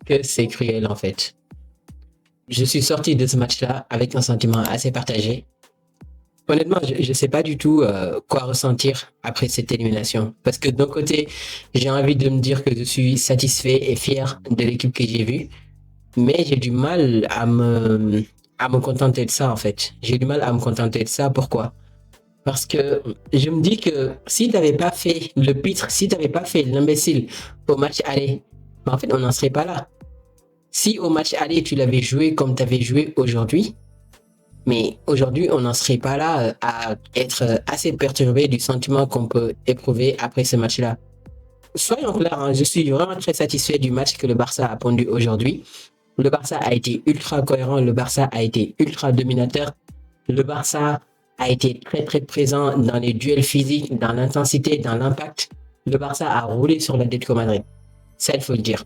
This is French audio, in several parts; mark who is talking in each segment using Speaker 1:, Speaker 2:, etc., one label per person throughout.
Speaker 1: que c'est cruel en fait. Je suis sorti de ce match-là avec un sentiment assez partagé. Honnêtement, je ne sais pas du tout quoi ressentir après cette élimination. Parce que d'un côté, j'ai envie de me dire que je suis satisfait et fier de l'équipe que j'ai vue. Mais j'ai du mal à me contenter de ça, en fait. J'ai du mal à me contenter de ça. Pourquoi? Parce que je me dis que si tu n'avais pas fait le pitre, si tu n'avais pas fait l'imbécile au match aller, ben en fait, on n'en serait pas là. Si au match aller, tu l'avais joué comme tu avais joué aujourd'hui, mais aujourd'hui, on n'en serait pas là à être assez perturbé du sentiment qu'on peut éprouver après ce match-là. Soyons clairs, hein, je suis vraiment très satisfait du match que le Barça a pondu aujourd'hui. Le Barça a été ultra cohérent, le Barça a été ultra dominateur, le Barça a été très très présent dans les duels physiques, dans l'intensité, dans l'impact. Le Barça a roulé sur l'Atlético Madrid. Ça, il faut le dire.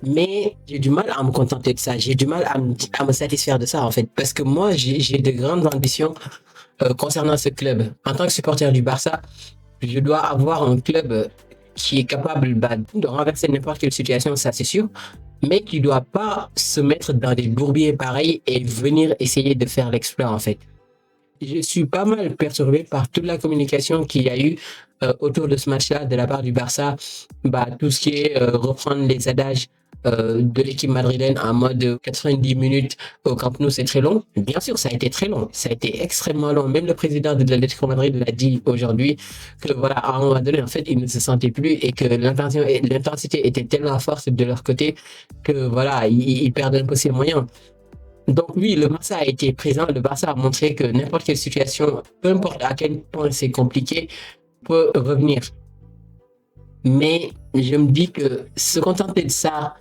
Speaker 1: Mais j'ai du mal à me contenter de ça. J'ai du mal à me satisfaire de ça, en fait. Parce que moi, j'ai de grandes ambitions concernant ce club. En tant que supporter du Barça, je dois avoir un club qui est capable de renverser n'importe quelle situation, ça c'est sûr, mais qui ne doit pas se mettre dans des bourbiers pareils et venir essayer de faire l'exploit en fait. Je suis pas mal perturbé par toute la communication qu'il y a eu autour de ce match-là de la part du Barça. Tout ce qui est reprendre les adages de l'équipe madrilène en mode 90 minutes au Camp Nou, c'est très long. Bien sûr, ça a été très long. Ça a été extrêmement long. Même le président de l'Atlético Madrid l'a dit aujourd'hui que voilà, à un moment donné, en fait, il ne se sentait plus et que l'intensité était tellement forte de leur côté que voilà, ils perdaient un peu ses moyens. Donc oui, le Barça a été présent, le Barça a montré que n'importe quelle situation, peu importe à quel point c'est compliqué, peut revenir. Mais je me dis que se contenter de ça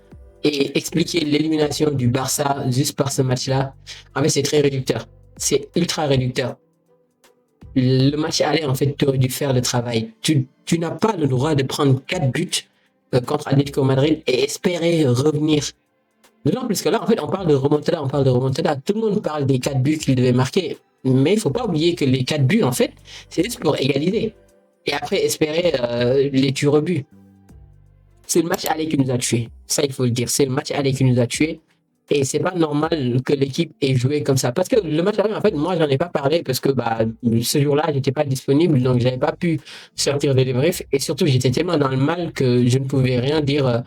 Speaker 1: et expliquer l'élimination du Barça juste par ce match-là, en fait, c'est très réducteur. C'est ultra réducteur. Le match aller, en fait, tu aurais dû faire le travail. Tu n'as pas le droit de prendre 4 buts contre Atlético Madrid et espérer revenir. Non, plus que là, en fait, on parle de remontada. Tout le monde parle des 4 buts qu'il devait marquer. Mais il ne faut pas oublier que les 4 buts, en fait, c'est juste pour égaliser. Et après, espérer les tirs au but. C'est le match aller qui nous a tués. Ça, il faut le dire. C'est le match aller qui nous a tués. Et c'est pas normal que l'équipe ait joué comme ça. Parce que le match aller, en fait, moi, j'en ai pas parlé parce que ce jour-là, j'étais pas disponible, donc j'avais pas pu sortir de débrief. Et surtout, j'étais tellement dans le mal que je ne pouvais rien dire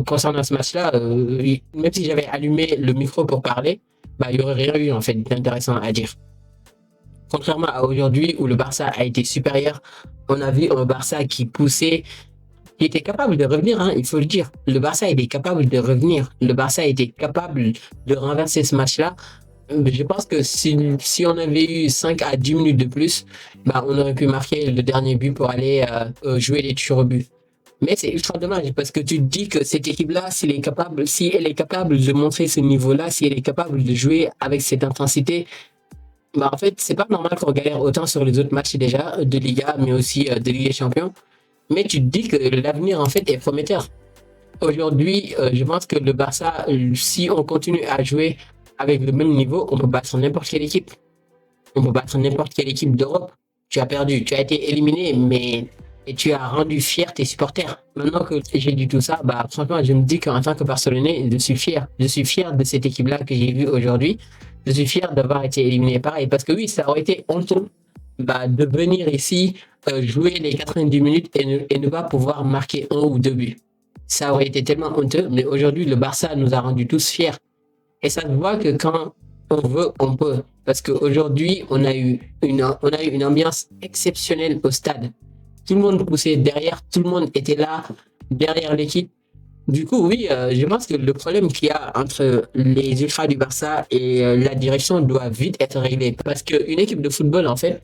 Speaker 1: concernant ce match-là. Même si j'avais allumé le micro pour parler, il y aurait rien eu en fait d'intéressant à dire. Contrairement à aujourd'hui où le Barça a été supérieur, on a vu un Barça qui poussait, qui était capable de revenir, hein, il faut le dire. Le Barça était capable de revenir. Le Barça était capable de renverser ce match-là. Je pense que si on avait eu 5 à 10 minutes de plus, on aurait pu marquer le dernier but pour aller jouer les tirs au but. Mais c'est ultra dommage parce que tu te dis que cette équipe-là, si elle est capable de montrer ce niveau-là, si elle est capable de jouer avec cette intensité, en fait, c'est pas normal qu'on galère autant sur les autres matchs déjà de Liga, mais aussi de Ligue des Champions. Mais tu te dis que l'avenir en fait est prometteur. Aujourd'hui, je pense que le Barça, si on continue à jouer avec le même niveau, on peut battre n'importe quelle équipe. On peut battre n'importe quelle équipe d'Europe. Tu as perdu, tu as été éliminé, mais et tu as rendu fier tes supporters. Maintenant que j'ai dit tout ça, franchement, je me dis qu'en tant que Barcelonais, je suis fier. Je suis fier de cette équipe-là que j'ai vue aujourd'hui. Je suis fier d'avoir été éliminé pareil. Parce que oui, ça aurait été honteux de venir ici jouer les 90 minutes et ne pas pouvoir marquer un ou deux buts. Ça aurait été tellement honteux, mais aujourd'hui, le Barça nous a rendus tous fiers. Et ça se voit que quand on veut, on peut. Parce qu'aujourd'hui, on a eu une ambiance exceptionnelle au stade. Tout le monde poussait derrière, tout le monde était là, derrière l'équipe. Du coup, oui, je pense que le problème qu'il y a entre les ultras du Barça et la direction doit vite être réglé. Parce qu'une équipe de football, en fait,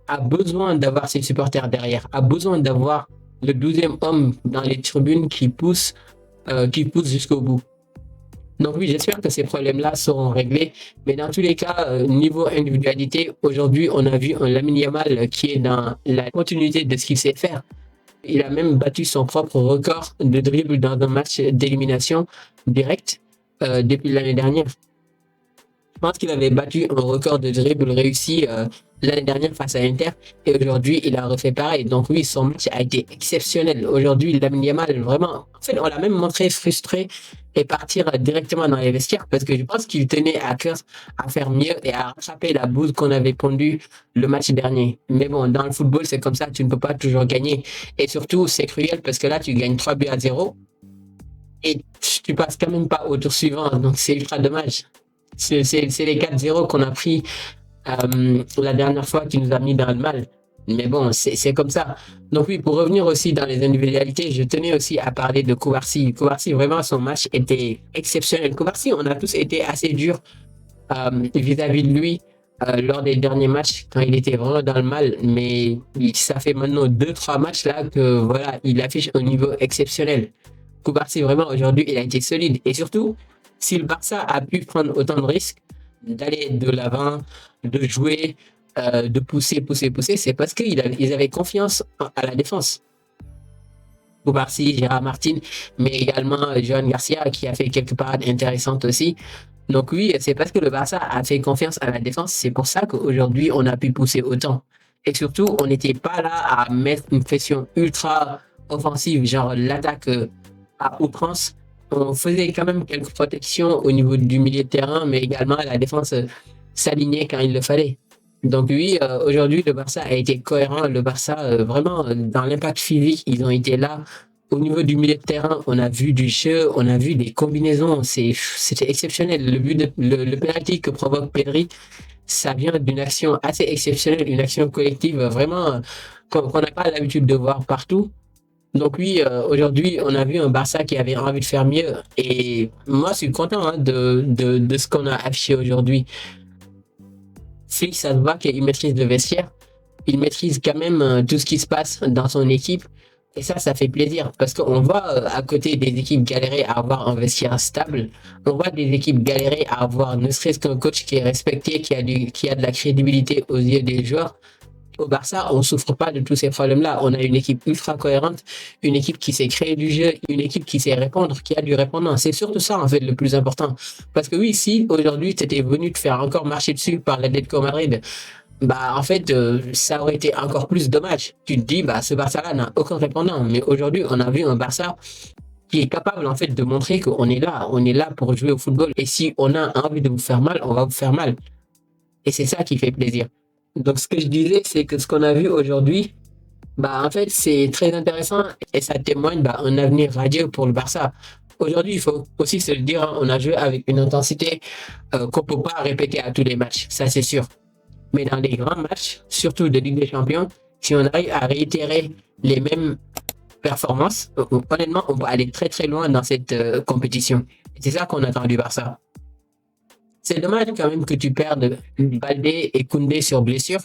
Speaker 1: a besoin d'avoir ses supporters derrière, a besoin d'avoir le 12e homme dans les tribunes qui pousse jusqu'au bout. Donc oui, j'espère que ces problèmes-là seront réglés. Mais dans tous les cas, niveau individualité, aujourd'hui, on a vu un Lamine Yamal qui est dans la continuité de ce qu'il sait faire. Il a même battu son propre record de dribble dans un match d'élimination directe depuis l'année dernière. pense qu'il avait battu un record de dribble réussi l'année dernière face à Inter et aujourd'hui il a refait pareil. Donc oui, son match a été exceptionnel. Aujourd'hui, Lamine Yamal vraiment, en fait, on l'a même montré frustré et partir directement dans les vestiaires parce que je pense qu'il tenait à cœur à faire mieux et à rattraper la bouse qu'on avait pondue le match dernier. Mais bon, dans le football, c'est comme ça, tu ne peux pas toujours gagner. Et surtout, c'est cruel parce que là, tu gagnes 3 buts à 0 et tu passes quand même pas au tour suivant. Donc c'est ultra dommage. C'est les 4-0 qu'on a pris la dernière fois qui nous a mis dans le mal. Mais bon, c'est comme ça. Donc oui, pour revenir aussi dans les individualités, je tenais aussi à parler de Koubarsi. Koubarsi, vraiment, son match était exceptionnel. Koubarsi, on a tous été assez durs vis-à-vis de lui lors des derniers matchs quand il était vraiment dans le mal. Mais ça fait maintenant 2-3 matchs là que voilà, il affiche un niveau exceptionnel. Koubarsi, vraiment, aujourd'hui, il a été solide. Et surtout, si le Barça a pu prendre autant de risques, d'aller de l'avant, de jouer, de pousser, c'est parce qu'ils avaient confiance à la défense. Koubarsi, Gérard Martin, mais également Johan Garcia qui a fait quelques parades intéressantes aussi. Donc oui, c'est parce que le Barça a fait confiance à la défense. C'est pour ça qu'aujourd'hui, on a pu pousser autant. Et surtout, on n'était pas là à mettre une pression ultra offensive, genre l'attaque à outrance. On faisait quand même quelques protections au niveau du milieu de terrain, mais également la défense s'alignait quand il le fallait. Donc oui, aujourd'hui, le Barça a été cohérent. Le Barça, vraiment, dans l'impact physique, ils ont été là. Au niveau du milieu de terrain, on a vu du jeu, on a vu des combinaisons. C'était exceptionnel. Le penalty que provoque Pedri, ça vient d'une action assez exceptionnelle, une action collective vraiment qu'on n'a pas l'habitude de voir partout. Donc oui, aujourd'hui, on a vu un Barça qui avait envie de faire mieux. Et moi, je suis content hein, de ce qu'on a affiché aujourd'hui. Flick, ça se voit qu'il maîtrise le vestiaire. Il maîtrise quand même tout ce qui se passe dans son équipe. Et ça fait plaisir parce qu'on voit à côté des équipes galérer à avoir un vestiaire stable. On voit des équipes galérer à avoir ne serait-ce qu'un coach qui est respecté, qui a de la crédibilité aux yeux des joueurs. Au Barça, on souffre pas de tous ces problèmes-là. On a une équipe ultra cohérente, une équipe qui sait créer du jeu, une équipe qui sait répondre, qui a du répondant. C'est surtout ça, en fait, le plus important. Parce que oui, si aujourd'hui, tu étais venu te faire encore marcher dessus par l'Atlético Madrid, bah, en fait, ça aurait été encore plus dommage. Tu te dis, bah, ce Barça-là n'a aucun répondant. Mais aujourd'hui, on a vu un Barça qui est capable, en fait, de montrer qu'on est là. On est là pour jouer au football. Et si on a envie de vous faire mal, on va vous faire mal. Et c'est ça qui fait plaisir. Donc, ce que je disais, c'est que ce qu'on a vu aujourd'hui, bah, en fait, c'est très intéressant et ça témoigne bah, un avenir radieux pour le Barça. Aujourd'hui, il faut aussi se le dire, hein, on a joué avec une intensité qu'on ne peut pas répéter à tous les matchs, ça c'est sûr. Mais dans les grands matchs, surtout de Ligue des Champions, si on arrive à réitérer les mêmes performances, honnêtement, on va aller très très loin dans cette compétition. Et c'est ça qu'on attend du Barça. C'est dommage quand même que tu perdes Baldé et Koundé sur blessure,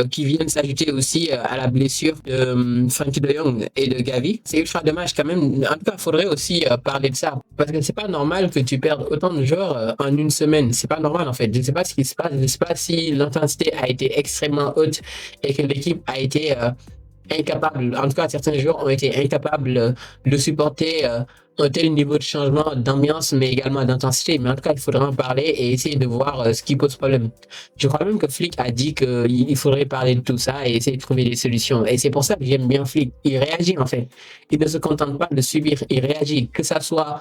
Speaker 1: qui viennent s'ajouter aussi à la blessure de Frankie de Jong et de Gavi. C'est ultra dommage quand même. En tout cas, il faudrait aussi parler de ça. Parce que c'est pas normal que tu perdes autant de joueurs en une semaine. C'est pas normal en fait. Je ne sais pas ce qui se passe. Je ne sais pas si l'intensité a été extrêmement haute et que l'équipe a été incapables, en tout cas certains joueurs ont été incapables de supporter un tel niveau de changement d'ambiance, mais également d'intensité. Mais en tout cas, il faudra en parler et essayer de voir ce qui pose problème. Je crois même que Flick a dit qu'il faudrait parler de tout ça et essayer de trouver des solutions. Et c'est pour ça que j'aime bien Flick. Il réagit en fait. Il ne se contente pas de subir, il réagit. Que ça soit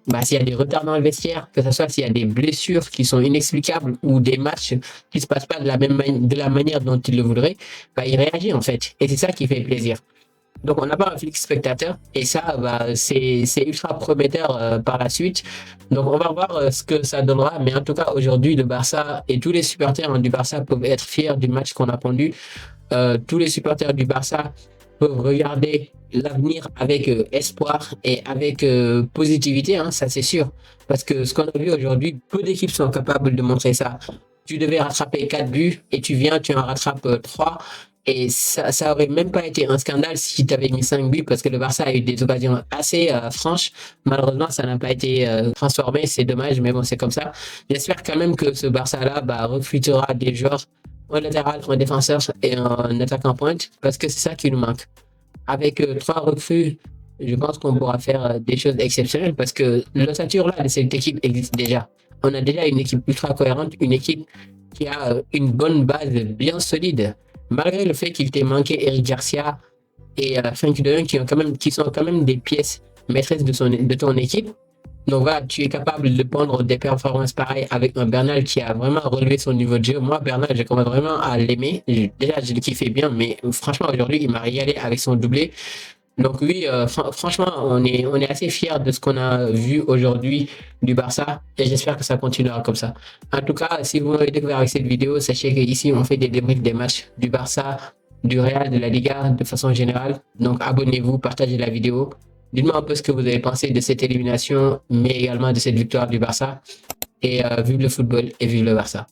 Speaker 1: bah, s'il y a des retards dans le vestiaire, que ce soit s'il y a des blessures qui sont inexplicables ou des matchs qui ne se passent pas de la manière dont il le voudrait, bah, il réagit en fait. Et c'est ça qui fait plaisir. Donc on n'a pas un Flick spectateur et ça, bah, c'est ultra prometteur par la suite. Donc on va voir ce que ça donnera. Mais en tout cas, aujourd'hui, le Barça et tous les supporters du Barça peuvent être fiers du match qu'on a pondu. Tous les supporters du Barça peuvent regarder l'avenir avec espoir et avec positivité, hein, ça c'est sûr. Parce que ce qu'on a vu aujourd'hui, peu d'équipes sont capables de montrer ça. Tu devais rattraper 4 buts et tu en rattrapes 3. Et ça aurait même pas été un scandale si tu avais mis 5 buts parce que le Barça a eu des occasions assez franches. Malheureusement, ça n'a pas été transformé. C'est dommage, mais bon, c'est comme ça. J'espère quand même que ce Barça-là bah, recrutera des joueurs un latéral, un défenseur et un attaquant pointe parce que c'est ça qui nous manque. Avec 3 recrues, je pense qu'on pourra faire des choses exceptionnelles parce que l'ossature là de cette équipe existe déjà. on a déjà une équipe ultra cohérente, une équipe qui a une bonne base bien solide. Malgré le fait qu'il t'ait manqué Eric Garcia et Frank de Jong qui sont quand même des pièces maîtresses de ton équipe. Donc voilà, tu es capable de prendre des performances pareilles avec un Bernal qui a vraiment relevé son niveau de jeu. Moi, Bernal, j'ai commencé vraiment à l'aimer. Déjà, je le kiffais bien, mais franchement, aujourd'hui, il m'a régalé avec son doublé. Donc oui, franchement, on est assez fiers de ce qu'on a vu aujourd'hui du Barça et j'espère que ça continuera comme ça. En tout cas, si vous m'avez découvert avec cette vidéo, sachez qu'ici, on fait des débriefs des matchs du Barça, du Real, de la Liga de façon générale. Donc abonnez-vous, partagez la vidéo. Dites-moi un peu ce que vous avez pensé de cette élimination, mais également de cette victoire du Barça. Et vive le football et vive le Barça.